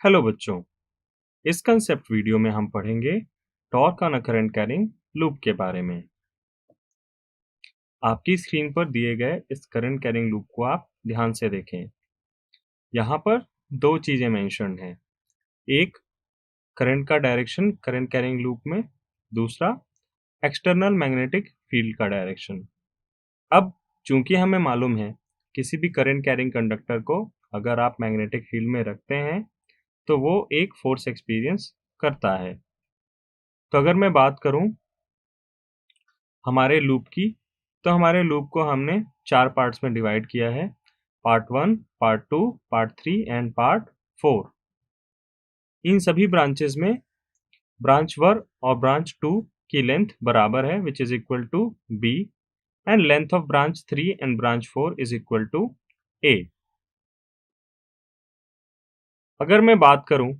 Hello बच्चों, इस concept video में हम पढ़ेंगे torque on a current carrying loop के बारे में। आपकी स्क्रीन पर दिए गए इस करंट कैरिंग लूप को आप ध्यान से देखें। यहाँ पर दो चीजें मेंशन्ड हैं। एक, करंट का डायरेक्शन करंट कैरिंग लूप में, दूसरा एक्सटर्नल मैग्नेटिक फील्ड का डायरेक्शन। अब चूंकि हमें मालूम है किसी भी करंट कैरिंग कंडक्टर को अगर आप मैग्नेटिक फील्ड में रखते हैं तो वो एक फोर्स एक्सपीरियंस करता है। तो अगर मैं बात करूं हमारे लूप की, तो हमारे लूप को हमने 4 पार्ट्स में डिवाइड किया है। Part 1, part 2, part 3 and part 4। इन सभी ब्रांचेस में ब्रांच 1 और ब्रांच 2 की लेंथ बराबर है, which is equal to B, and length of branch 3 and branch 4 is equal to A. अगर मैं बात करूं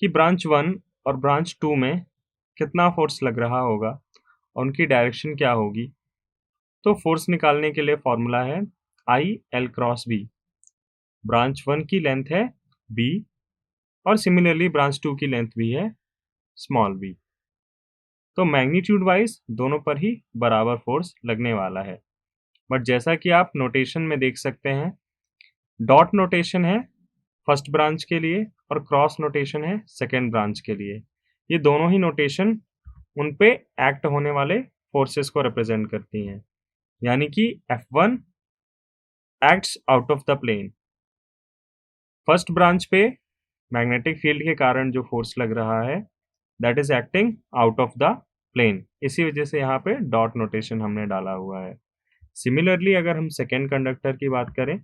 कि ब्रांच 1 और ब्रांच 2 में कितना फोर्स लग रहा होगा और उनकी डायरेक्शन क्या होगी, तो फोर्स निकालने के लिए फॉर्मूला है I L cross B. Branch 1 की लेंथ है बी और सिमिलरली ब्रांच 2 की लेंथ भी है स्मॉल बी। तो मैग्नीट्यूड वाइज दोनों पर ही बराबर फोर्स लगने वाला है। बट जैसा कि आप नोटेशन में देख सकते हैं, डॉट नोटेशन है फर्स्ट ब्रांच के लिए और क्रॉस नोटेशन है सेकेंड ब्रांच के लिए। ये दोनों ही नोटेशन उन पे एक्ट होने वाले फोर्सेस को रिप्रेजेंट करती हैं। यानी कि F1 acts out of the plane. First branch पे मैग्नेटिक फील्ड के कारण जो फोर्स लग रहा है that is acting out of the plane. इसी वजह से यहाँ पे डॉट नोटेशन हमने डाला हुआ है। सिमिलरली अगर हम सेकेंड कंडक्टर की बात करें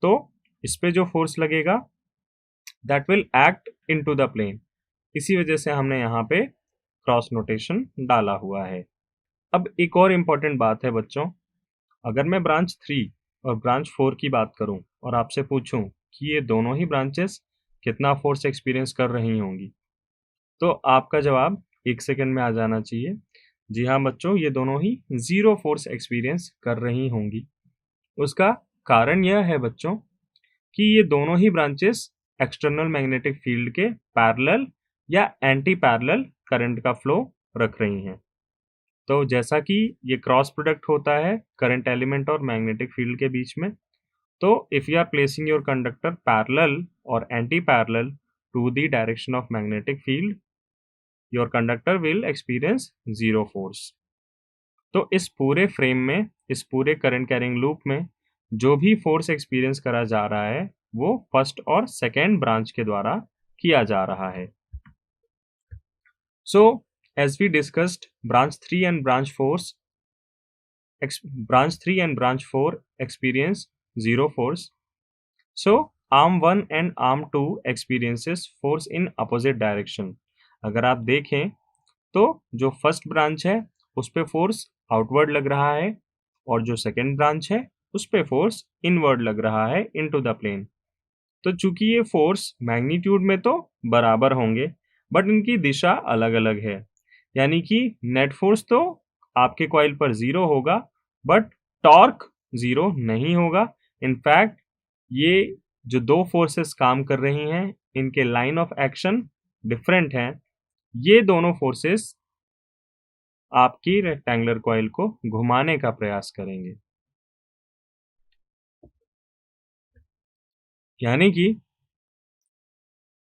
तो इस पे जो फोर्स लगेगा that will act into the plane. इसी वजह से हमने यहाँ पे क्रॉस नोटेशन डाला हुआ है। अब एक और इम्पॉर्टेंट बात है बच्चों, अगर मैं ब्रांच 3 और ब्रांच 4 की बात करूं और आपसे पूछूं कि ये दोनों ही ब्रांचेस कितना फोर्स एक्सपीरियंस कर रही होंगी, तो आपका जवाब 1 सेकंड में आ जाना चाहिए। जी हाँ बच्चों, ये दोनों ही जीरो फोर्स एक्सपीरियंस कर रही होंगी। उसका कारण यह है बच्चों कि ये दोनों ही ब्रांचेस एक्सटर्नल मैग्नेटिक फील्ड के पैरेलल या एंटी पैरेलल करंट का फ्लो रख रही हैं। तो जैसा कि ये क्रॉस प्रोडक्ट होता है करंट एलिमेंट और मैग्नेटिक फील्ड के बीच में, तो if you are placing your conductor parallel और anti parallel to the direction of magnetic field, your conductor will experience zero force. तो इस पूरे फ्रेम में, इस पूरे करंट कैरिंग लूप में जो भी फोर्स एक्सपीरियंस करा जा रहा है वो फर्स्ट और सेकेंड ब्रांच के द्वारा किया जा रहा है। सो as we discussed, branch 3 and branch 4 experience zero force. So arm 1 and arm 2 experiences force in opposite direction. अगर आप देखें तो जो फर्स्ट ब्रांच है उस पे फोर्स आउटवर्ड लग रहा है और जो सेकेंड ब्रांच है उस पे फोर्स इनवर्ड लग रहा है इनटू द प्लेन। तो चूंकि ये फोर्स मैग्नीट्यूड में तो बराबर होंगे बट इनकी दिशा अलग अलग है। यानी कि नेट फोर्स तो आपके कॉइल पर जीरो होगा बट टॉर्क जीरो नहीं होगा। इनफैक्ट ये जो दो फोर्सेस काम कर रही हैं इनके लाइन ऑफ एक्शन डिफरेंट हैं। ये दोनों फोर्सेस आपकी रेक्टेंगुलर कॉइल को घुमाने का प्रयास करेंगे। यानी कि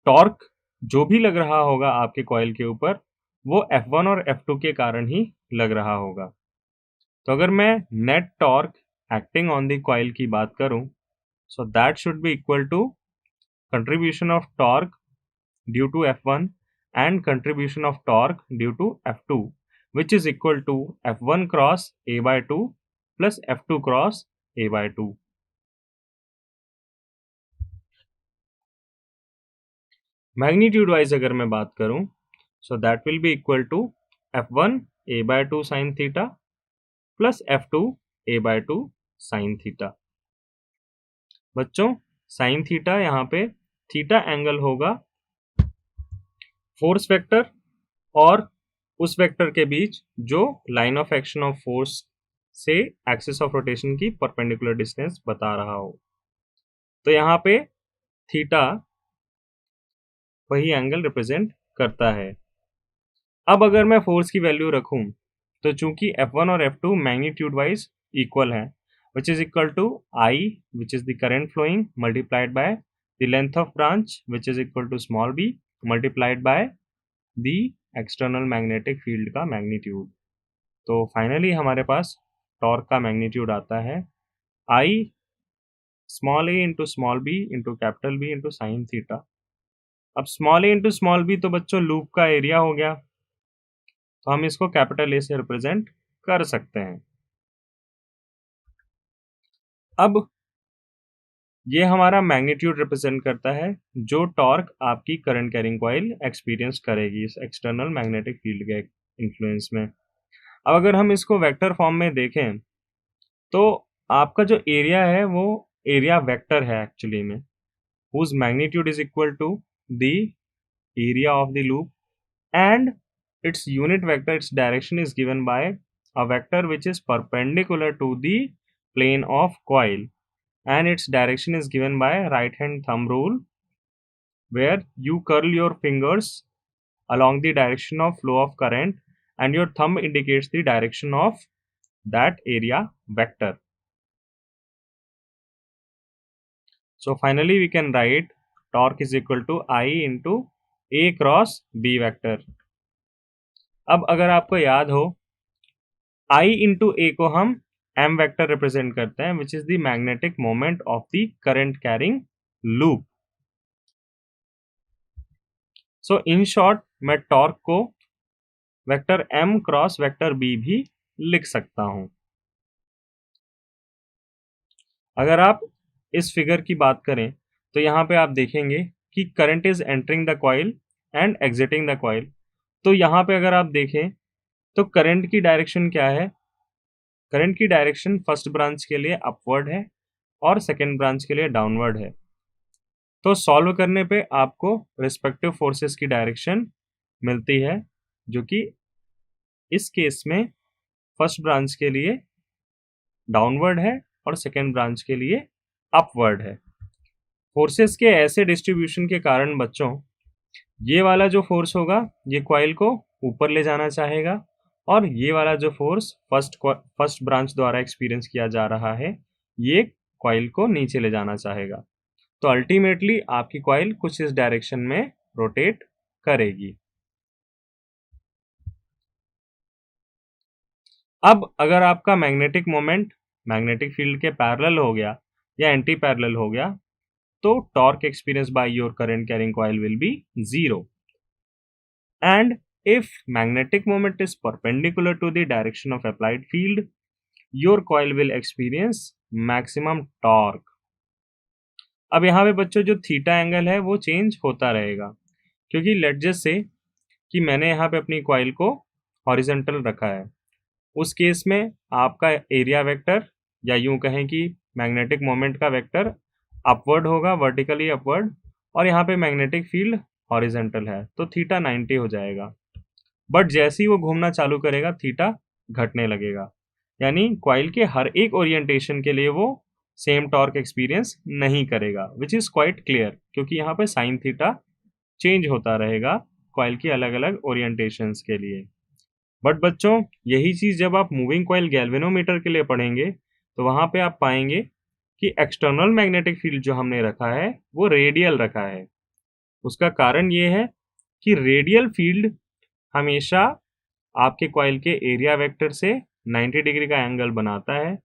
टॉर्क जो भी लग रहा होगा आपके कॉइल के ऊपर वो F1 और F2 के कारण ही लग रहा होगा। तो अगर मैं net torque acting on the coil की बात करूं, so that should be equal to contribution of torque due to F1 and contribution of torque due to F2, which is equal to F1 cross A by 2 plus F2 cross A by 2. Magnitude wise अगर मैं बात करूं, so that will be equal to F1 A by 2 sin theta plus F2 A by 2 sin theta. बच्चों sin theta यहाँ पे theta angle होगा force vector और उस वेक्टर के बीच जो line of action of force से एक्सिस ऑफ रोटेशन की परपेंडिकुलर डिस्टेंस बता रहा हो। तो यहाँ पे थीटा वही एंगल रिप्रेजेंट करता है। अब अगर मैं फोर्स की वैल्यू रखूं तो चूंकि F1 और F2 मैग्नीट्यूड वाइज इक्वल है, which is equal to I, which is the current flowing, multiplied by the length of branch, which is equal to small b, multiplied by the external magnetic field का magnitude. तो finally हमारे पास torque का magnitude आता है I small a into small b into capital B into sine theta. अब small a into small b तो बच्चों लूप का एरिया हो गया, तो हम इसको कैपिटल A से रिप्रेजेंट कर सकते हैं। अब ये हमारा मैग्नीट्यूड रिप्रेजेंट करता है जो टॉर्क आपकी करंट कैरिंग कॉइल एक्सपीरियंस करेगी इस एक्सटर्नल मैग्नेटिक फील्ड के इन्फ्लुएंस में। अब अगर हम इसको वेक्टर फॉर्म में देखें तो आपका जो एरिया है वो एरिया वेक्टर है एक्चुअली में, whose magnitude is equal to the area of the loop and its unit vector, its direction is given by a vector which is perpendicular to the plane of coil and its direction is given by right hand thumb rule, where you curl your fingers along the direction of flow of current and your thumb indicates the direction of that area vector. So finally we can write torque is equal to I into A cross B vector. अब अगर आपको याद हो I into A को हम M vector represent करते हैं, which is the magnetic moment of the current carrying loop. So in short मैं टॉर्क को vector M cross vector B भी लिख सकता हूं। अगर आप इस फिगर की बात करें तो यहाँ पे आप देखेंगे कि current is entering the coil and exiting the coil. तो यहाँ पे अगर आप देखें तो करंट की डायरेक्शन क्या है? करंट की डायरेक्शन फर्स्ट ब्रांच के लिए अपवर्ड है और सेकेंड ब्रांच के लिए डाउनवर्ड है। तो सॉल्व करने पे आपको रिस्पेक्टिव फोर्सेस की डायरेक्शन मिलती है, जो कि इस केस में फर्स्ट ब्रांच के लिए डाउनवर्ड है और सेकेंड ब्रांच के लिए अपवर्ड है। फोर्सेस के ऐसे डिस्ट्रीब्यूशन के कारण बच्चों ये वाला जो फोर्स होगा ये कॉइल को ऊपर ले जाना चाहेगा और ये वाला जो फोर्स फर्स्ट ब्रांच द्वारा एक्सपीरियंस किया जा रहा है ये कॉइल को नीचे ले जाना चाहेगा। तो अल्टीमेटली आपकी कॉइल कुछ इस डायरेक्शन में रोटेट करेगी। अब अगर आपका मैग्नेटिक मोमेंट मैग्नेटिक फील्ड के पैरेलल हो गया या एंटी पैरेलल हो गया तो torque experience by your current carrying coil will be 0, and if magnetic moment is perpendicular to the direction of applied field, your coil will experience maximum torque. अब यहाँ पे बच्चों जो थीटा एंगल है वो चेंज होता रहेगा, क्योंकि लेट जस्ट से कि मैंने यहाँ पे अपनी कॉइल को हॉरिजेंटल रखा है। उस केस में आपका एरिया वेक्टर या यूं कहें कि मैग्नेटिक मोमेंट का वेक्टर अपवर्ड होगा, वर्टिकली अपवर्ड, और यहाँ पे मैग्नेटिक फील्ड हॉरिजेंटल है तो थीटा 90 हो जाएगा। बट जैसे ही वो घूमना चालू करेगा थीटा घटने लगेगा, यानी कॉइल के हर एक ओरिएंटेशन के लिए वो सेम टॉर्क एक्सपीरियंस नहीं करेगा, विच इज क्वाइट क्लियर, क्योंकि यहाँ पे साइन थीटा चेंज होता रहेगा कॉइल की अलग अलग ओरिएंटेशंस के लिए। बट बच्चों यही चीज जब आप मूविंग कॉइल गैल्वेनोमीटर के लिए पढ़ेंगे तो वहां पे आप पाएंगे कि एक्सटर्नल मैग्नेटिक फील्ड जो हमने रखा है वो रेडियल रखा है। उसका कारण ये है कि रेडियल फील्ड हमेशा आपके कॉइल के एरिया वेक्टर से 90 डिग्री का एंगल बनाता है,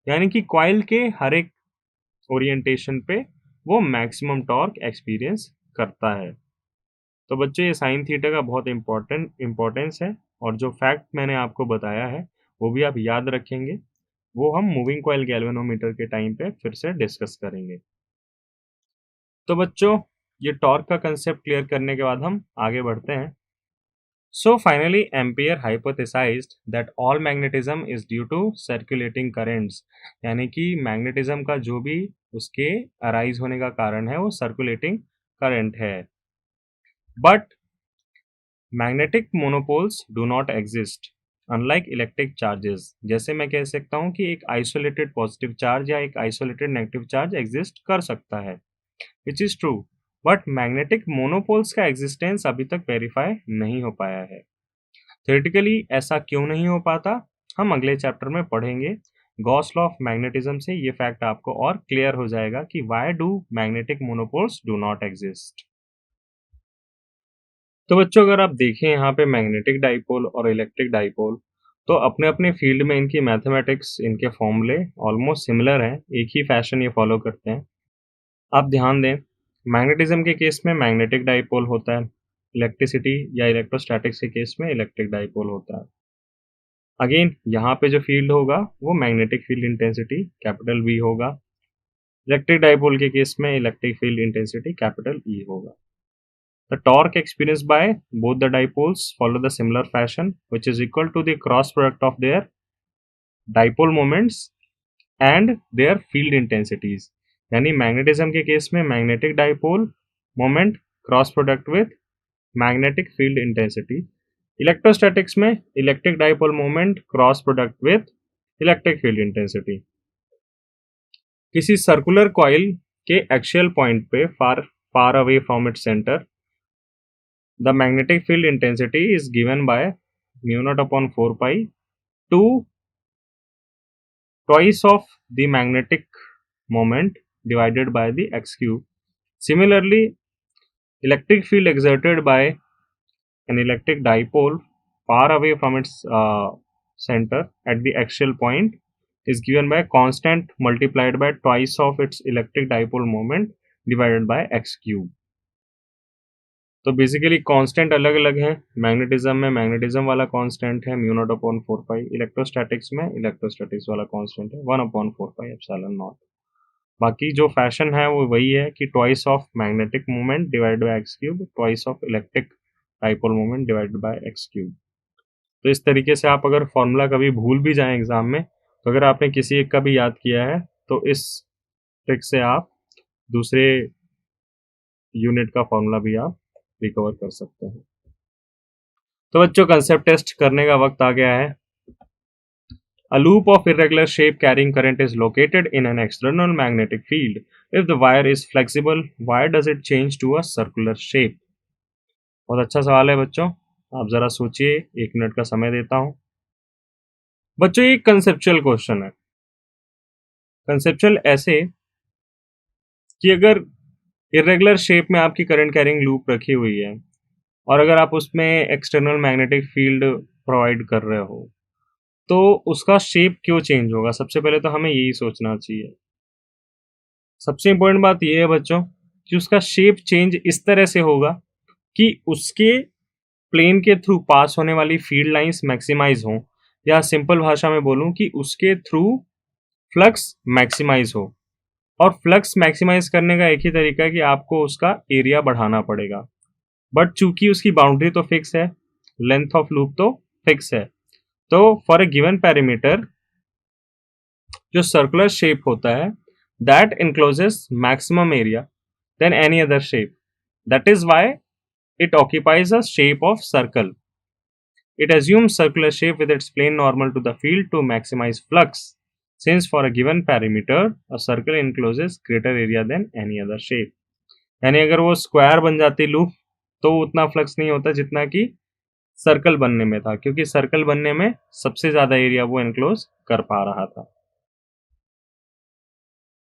यानी कि कॉइल के हर एक ओरिएंटेशन पे वो मैक्सिमम टॉर्क एक्सपीरियंस करता है। तो बच्चों ये साइन थीटा का बहुत इम्पोर्टेंस है, और जो फैक्ट मैंने आपको बताया है वो भी आप याद रखेंगे, वो हम मूविंग कॉइल गैल्वेनोमीटर के टाइम पे फिर से डिस्कस करेंगे। तो बच्चों ये टॉर्क का कंसेप्ट क्लियर करने के बाद हम आगे बढ़ते हैं। So finally Ampere hypothesized that all magnetism is due to circulating currents, यानी कि मैग्नेटिज्म का जो भी उसके अराइज होने का कारण है वो सर्कुलेटिंग करंट है। But magnetic monopoles do not exist unlike electric charges. जैसे मैं कह सकता हूँ कि एक आइसोलेटेड पॉजिटिव चार्ज या एक आइसोलेटेड नेगेटिव चार्ज एग्जिस्ट कर सकता है, which is true, but magnetic monopoles का एग्जिस्टेंस अभी तक वेरीफाई नहीं हो पाया है। थ्योरेटिकली ऐसा क्यों नहीं हो पाता, हम अगले चैप्टर में पढ़ेंगे। गॉस लॉ ऑफ मैग्नेटिज्म से ये फैक्ट आपको और क्लियर हो जाएगा कि why do magnetic monopoles do not exist. तो बच्चों, अगर आप देखें यहाँ पे मैग्नेटिक डाइपोल और इलेक्ट्रिक डाइपोल, तो अपने अपने फील्ड में इनकी मैथमेटिक्स, इनके फॉर्मूले ऑलमोस्ट सिमिलर हैं, एक ही फैशन ये फॉलो करते हैं। आप ध्यान दें, मैग्नेटिज्म के केस में मैग्नेटिक डाइपोल होता है, इलेक्ट्रिसिटी या इलेक्ट्रोस्टैटिक्स के केस में इलेक्ट्रिक डाइपोल होता है। अगेन यहाँ पे जो फील्ड होगा वो magnetic field intensity capital V होगा, इलेक्ट्रिक डाइपोल के केस में electric field intensity capital E होगा। The torque experienced by both the dipoles follow the similar fashion, which is equal to the cross product of their dipole moments and their field intensities. यानी magnetism के case में magnetic dipole moment cross product with magnetic field intensity, electrostatics में electric dipole moment cross product with electric field intensity. किसी circular coil के axial point पे far away from its centre, the magnetic field intensity is given by mu naught upon 4 pi to twice of the magnetic moment divided by the x cube. Similarly, electric field exerted by an electric dipole far away from its center at the axial point is given by constant multiplied by twice of its electric dipole moment divided by x cube. तो basically constant अलग अलग हैं। Magnetism में magnetism वाला constant है mu naught upon 4 पाई, electrostatics में electrostatics वाला constant है 1 अपॉन 4 पाई एप्सिलॉन नॉट। बाकी जो फैशन है वो वही है कि twice of magnetic moment divide by x cube, twice of electric dipole moment divided by x cube. तो इस तरीके से आप अगर फॉर्मूला कभी भूल भी जाएं एग्जाम में, तो अगर आपने किसी एक का भी याद किया है तो इस ट्रिक से आप दूसरे यूनिट का फॉर्मूला भी आप रिकवर कर सकते हैं। तो बच्चों, कंसेप्ट टेस्ट करने का वक्त आ गया है। A loop of irregular shape carrying current is located in an external magnetic field. If the wire is flexible, why does it change to a circular shape? बहुत अच्छा सवाल है बच्चों, आप जरा सोचिए, 1 मिनट का समय देता हूं। बच्चों, ये कंसेप्चुअल क्वेश्चन है। कंसेप्चुअल ऐसे कि अगर इरेगुलर शेप में आपकी करंट कैरिंग लूप रखी हुई है और अगर आप उसमें एक्सटर्नल मैग्नेटिक फील्ड प्रोवाइड कर रहे हो, तो उसका शेप क्यों चेंज होगा? सबसे पहले तो हमें यही सोचना चाहिए। सबसे इंपॉर्टेंट बात यह है बच्चों कि उसका शेप चेंज इस तरह से होगा कि उसके प्लेन के थ्रू पास होने वाली फील्ड लाइंस मैक्सिमाइज हों, या सिंपल भाषा में बोलूं कि उसके थ्रू फ्लक्स मैक्सिमाइज हो। और फ्लक्स मैक्सिमाइज करने का एक ही तरीका है कि आपको उसका एरिया बढ़ाना पड़ेगा। बट चूंकि उसकी बाउंड्री तो फिक्स है, लेंथ ऑफ लूप तो फिक्स है, तो फॉर ए गिवन पैरामीटर जो सर्कुलर शेप होता है that encloses maximum area than any other shape, that is why it occupies a shape of circle. It assumes circular shape with its plane normal to the field to maximize flux. Since for a given perimeter, a circle encloses greater area than any other shape. यानी अगर वो square बन जाती loop तो उतना flux नहीं होता जितना कि सर्कल बनने में था, क्योंकि सर्कल बनने में सबसे ज्यादा एरिया वो एनक्लोज कर पा रहा था।